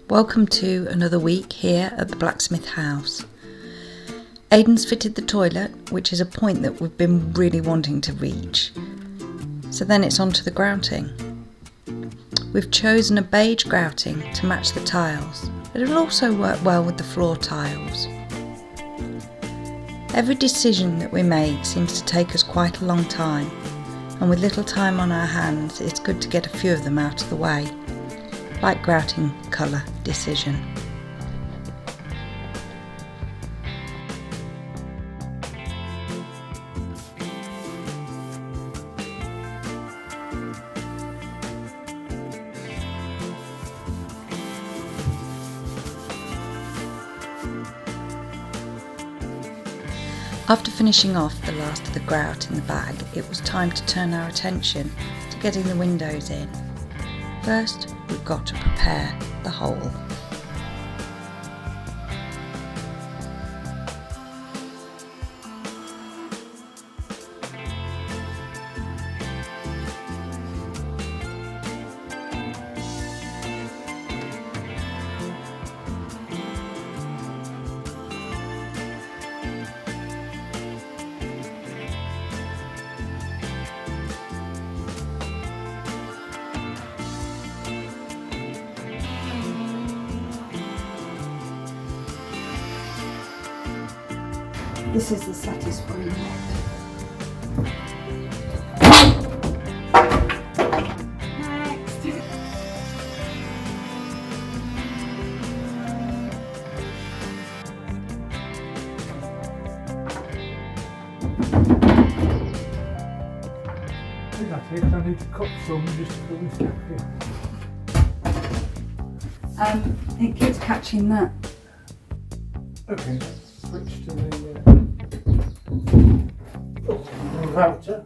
Welcome to another week here at the blacksmith house. Aidan's fitted the toilet, which is a point that we've been really wanting to reach. So then it's on to the grouting. We've chosen a beige grouting to match the tiles, but it'll also work well with the floor tiles. Every decision that we make seems to take us quite a long time, and with little time on our hands, it's good to get a few of them out of the way, like grouting colour decision. After finishing off the last of the grout in the bag, it was time to turn our attention to getting the windows in. First, we've got to prepare the hole. This is the satisfying one. Next. That's it, I need to cut some just to fill this gap here. It keeps catching that. Okay, switch to the router.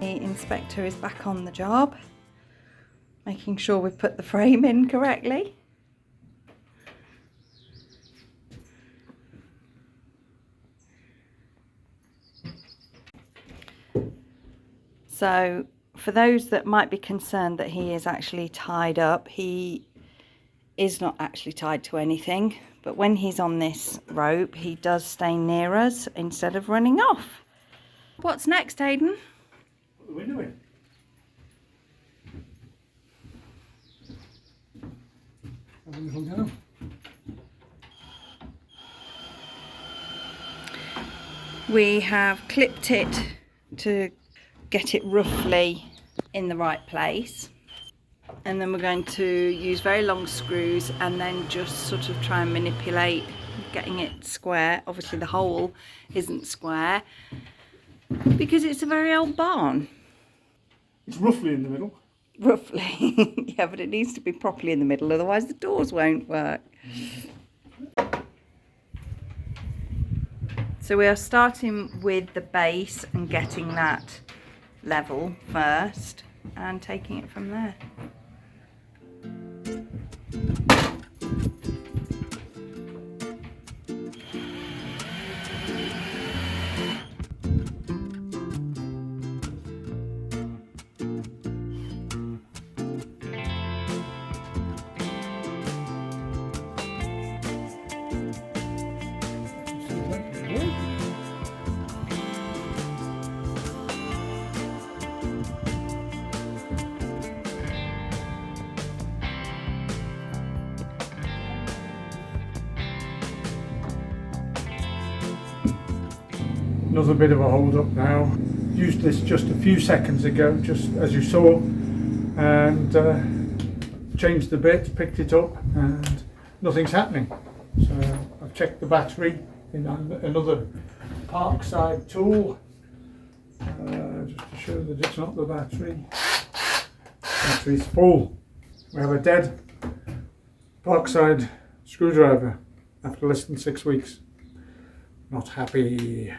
The inspector is back on the job, making sure we've put the frame in correctly. So, for those that might be concerned that he is actually tied up, he is not actually tied to anything, but when he's on this rope, he does stay near us instead of running off. What's next, Aidan? What are we doing? Have a little go. We have clipped it to get it roughly in the right place, and then we're going to use very long screws and then just sort of try and manipulate getting it square. Obviously the hole isn't square because it's a very old barn. It's roughly in the middle. Roughly. Yeah, but it needs to be properly in the middle, otherwise the doors won't work. So we are starting with the base and getting that level first and taking it from there. Another bit of a hold up now. Used this just a few seconds ago, just as you saw, and changed the bit, picked it up, and nothing's happening. So I've checked the battery in another Parkside tool, just to show that it's not the battery. Battery's full. We have a dead Parkside screwdriver after less than 6 weeks. Not happy.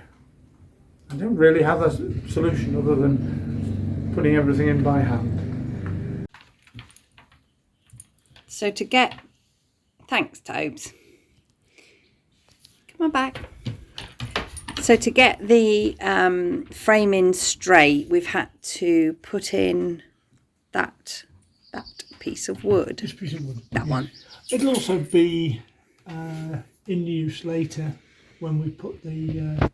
I don't really have a solution other than putting everything in by hand. So to get, thanks Tobes, come on back. So to get the frame in straight, we've had to put in that piece of wood. This piece of wood. That one. It'll also be in use later when we put the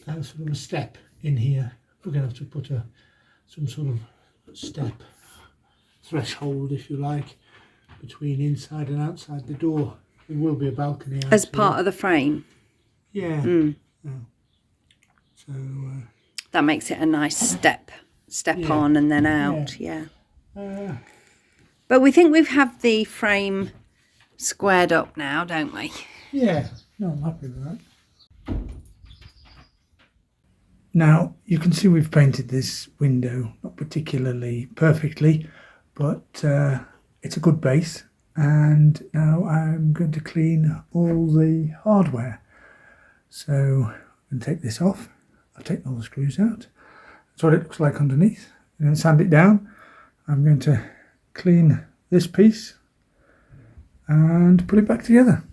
sort of a step in here. We're going to have to put some sort of step threshold, if you like, between inside and outside the door. There will be a balcony as part of the frame. Yeah. Mm. Yeah. So that makes it a nice step on and then out. Yeah. But we think we have the frame squared up now, don't we? Yeah. No, I'm happy with that. Now you can see we've painted this window, not particularly perfectly, but it's a good base. And now I'm going to clean all the hardware. So I'm going to take this off. I've taken all the screws out. That's what it looks like underneath. And then sand it down. I'm going to clean this piece and put it back together.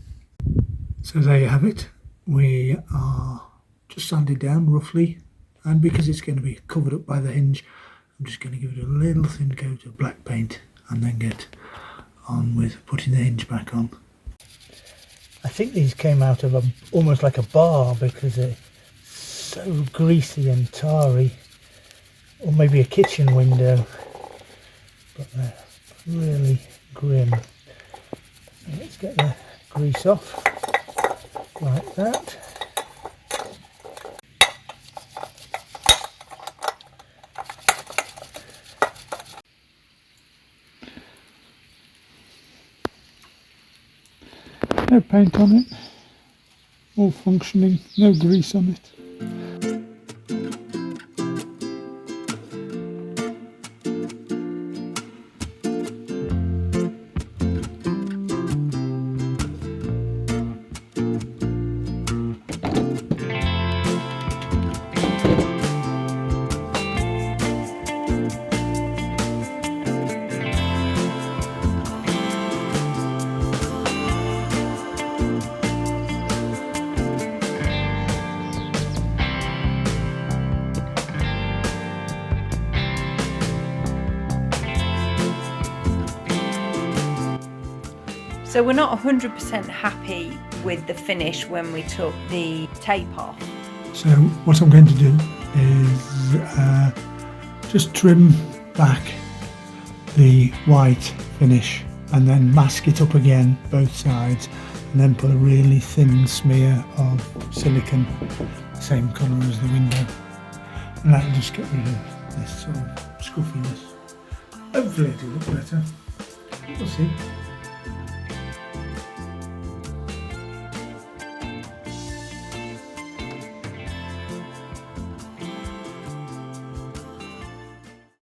So there you have it. We are just sanded down roughly, and because it's going to be covered up by the hinge, I'm just going to give it a little thin coat of black paint and then get on with putting the hinge back on. I think these came out of almost like a bar because they're so greasy and tarry, or maybe a kitchen window, but they're really grim. So let's get the grease off like that. No paint on it, all functioning, no grease on it. So we're not 100% happy with the finish when we took the tape off. So what I'm going to do is just trim back the white finish and then mask it up again both sides, and then put a really thin smear of silicone, same colour as the window, and that'll just get rid of this sort of scuffiness. Hopefully it'll look better. We'll see.